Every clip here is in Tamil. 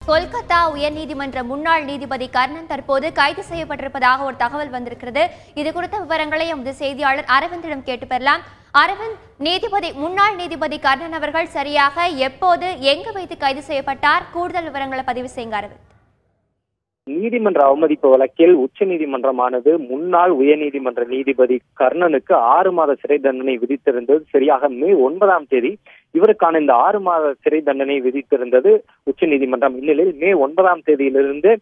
கொல்கத்தா உயர்நீதிமன்ற முன்னாள் நீதிபதி கர்ணன் தற்போது கைது செய்யப்பட்டிருப்பதாக ஒரு தகவல் வந்திருக்கிறது. இது குறித்த விவரங்களை எமது செய்தியாளர் அரவிந்திடம் கேட்டு பெறலாம். அரவிந்த், முன்னாள் நீதிபதி கர்ணன் அவர்கள் சரியாக எப்போது எங்கு வைத்து கைது செய்யப்பட்டார்? கூடுதல் விவரங்களை பதிவு செய்யுங்க அரவிந்த். நீதிமன்ற அவமதிப்பு வழக்கில் உச்ச நீதிமன்றமானது முன்னாள் உயர்நீதிமன்ற நீதிபதி கர்ணனுக்கு 6 மாத சிறை தண்டனை விதித்திருந்தது. சரியாக மே 9ஆம் தேதி இவருக்கான இந்த 6 மாத சிறை தண்டனை விதித்திருந்தது உச்ச நீதிமன்றம். இந்நிலையில் மே 9ஆம் தேதியிலிருந்து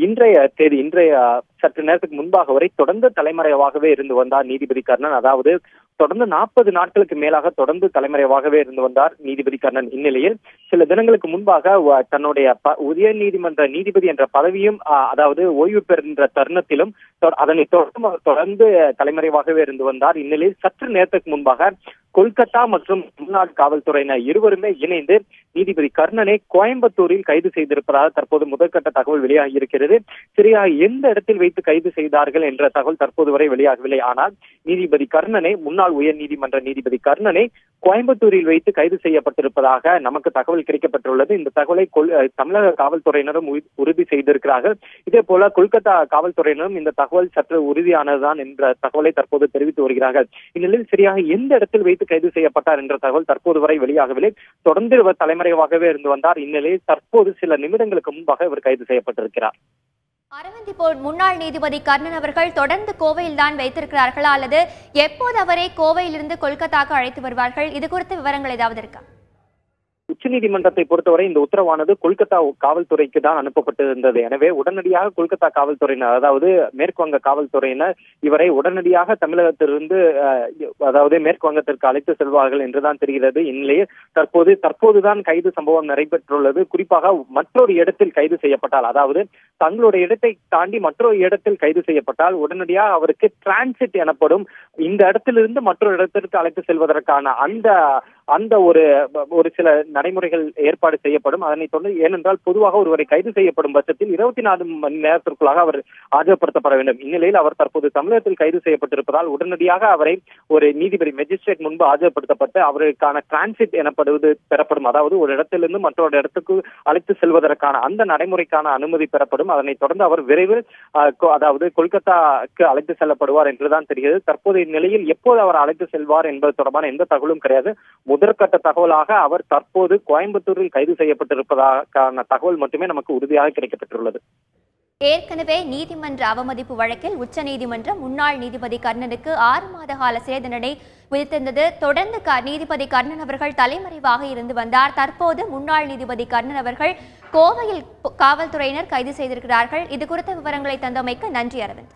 இன்றைய சற்று நேரத்துக்கு முன்பாக வரை தொடர்ந்து தலைமறைவாகவே இருந்து வந்தார் நீதிபதி கர்ணன். அதாவது தொடர்ந்து 40 நாட்களுக்கு மேலாக தொடர்ந்து தலைமறைவாகவே இருந்து வந்தார் நீதிபதி கர்ணன். இந்நிலையில் சில தினங்களுக்கு முன்பாக தன்னுடைய உயர் நீதிமன்ற நீதிபதி என்ற பதவியும் அதாவது ஓய்வு பெறுகின்ற தருணத்திலும் அதனை தொடர்ந்து தலைமறைவாகவே இருந்து வந்தார். இந்நிலையில் சற்று நேரத்துக்கு முன்பாக கொல்கத்தா மற்றும் தமிழ்நாடு காவல்துறையினர் இருவருமே இணைந்து நீதிபதி கர்ணனை கோயம்புத்தூரில் கைது செய்திருப்பதாக தற்போது முதற்கட்ட தகவல் வெளியாகி இருக்கிறது. சரியாக எந்த இடத்தில் வைத்து கைது செய்தார்கள் என்ற தகவல் தற்போது வரை வெளியாகவில்லை. ஆனால் நீதிபதி கர்ணனை முன்னாள் உயர் நீதிமன்ற நீதிபதி கர்ணனை கோயம்புத்தூரில் வைத்து கைது செய்யப்பட்டிருப்பதாக நமக்கு தகவல் கிடைக்கப்பட்டுள்ளது. இந்த தகவலை தமிழக காவல்துறையினரும் உறுதி செய்திருக்கிறார்கள். இதே போல கொல்கத்தா காவல்துறையினரும் இந்த தகவல் சற்று உறுதியானதுதான் என்ற தகவலை தற்போது தெரிவித்து வருகிறார்கள். இந்நிலையில் சரியாக எந்த இடத்தில் வைத்து கைது செய்யப்பட்டார் என்ற தகவல் தற்போது வரை வெளியாகவில்லை. தொடர்ந்து இவர் தலைமறைவாகவே இருந்து வந்தார். இந்நிலையில் தற்போது சில நிமிடங்களுக்கு முன்பாக இவர் கைது செய்யப்பட்டிருக்கிறார். அரவிந்த், இப்போ முன்னாள் நீதிபதி கர்ணன் அவர்கள் தொடர்ந்து கோவையில் தான் வைத்திருக்கிறார்களா அல்லது எப்போது அவரை கோவையிலிருந்து கொல்கத்தாக்கு அழைத்து வருவார்கள்? இது குறித்த விவரங்கள் ஏதாவது இருக்கா? உச்ச நீதிமன்றத்தை பொறுத்தவரை இந்த உத்தரவானது கொல்கத்தா காவல்துறைக்கு தான் அனுப்பப்பட்டிருந்தது. எனவே உடனடியாக கொல்கத்தா காவல்துறையினர், அதாவது மேற்கு வங்க காவல்துறையினர் இவரை உடனடியாக தமிழகத்திலிருந்து அதாவது மேற்கு வங்கத்திற்கு அழைத்து செல்வார்கள் என்றுதான் தெரிகிறது. இந்நிலையில் தற்போதுதான் கைது சம்பவம் நடைபெற்றுள்ளது. குறிப்பாக மற்றொரு இடத்தில் கைது செய்யப்பட்டால், அதாவது தங்களுடைய இடத்தை தாண்டி மற்றொரு இடத்தில் கைது செய்யப்பட்டால் உடனடியாக அவருக்கு டிரான்சிட் எனப்படும் இந்த இடத்திலிருந்து மற்றொரு இடத்திற்கு அழைத்து செல்வதற்கான அந்த ஒரு சில நடைமுறைகள் ஏற்பாடு செய்யப்படும். அதனைத் தொடர்ந்து, ஏனென்றால் பொதுவாக ஒருவரை கைது செய்யப்படும் பட்சத்தில் 24 மணி நேரத்திற்குள்ளாக அவர் ஆஜர்படுத்தப்பட வேண்டும். இந்நிலையில் அவர் தற்போது தமிழகத்தில் கைது செய்யப்பட்டிருப்பதால் உடனடியாக அவரை ஒரு நீதிபதி மேஜிஸ்ட்ரேட் முன்பு ஆஜர்படுத்தப்பட்டு அவருக்கான டிரான்சிட் எனப்படுவது பெறப்படும். அதாவது ஒரு இடத்திலிருந்து மற்றொரு இடத்துக்கு அழைத்து செல்வதற்கான அந்த நடைமுறைக்கான அனுமதி பெறப்படும். அதனைத் தொடர்ந்து அவர் விரைவில் அதாவது கொல்கத்தாக்கு அழைத்து செல்லப்படுவார் என்றுதான் தெரிகிறது. தற்போதைய நிலையில் எப்போது அவர் அழைத்து செல்வார் என்பது தொடர்பான எந்த தகவலும் கிடையாது. முதற்கட்ட தகவலாக அவர் தற்போது கோயம்புத்தூரில் கைது செய்யப்பட்டிருப்பதற்கான தகவல் மட்டுமே நமக்கு உறுதியாக கிடைக்கப்பட்டுள்ளது. ஏற்கனவே நீதிமன்ற அவமதிப்பு வழக்கில் உச்சநீதிமன்றம் முன்னாள் நீதிபதி கர்ணனுக்கு 6 மாத கால சிறை தண்டனை விதித்திருந்தது. தொடர்ந்து நீதிபதி கர்ணன் அவர்கள் தலைமறைவாக இருந்து வந்தார். தற்போது முன்னாள் நீதிபதி கர்ணன் அவர்கள் கோவையில் காவல்துறையினர் கைது செய்திருக்கிறார்கள். இது குறித்த விவரங்களை தந்தமைக்கு நன்றி அரவிந்த்.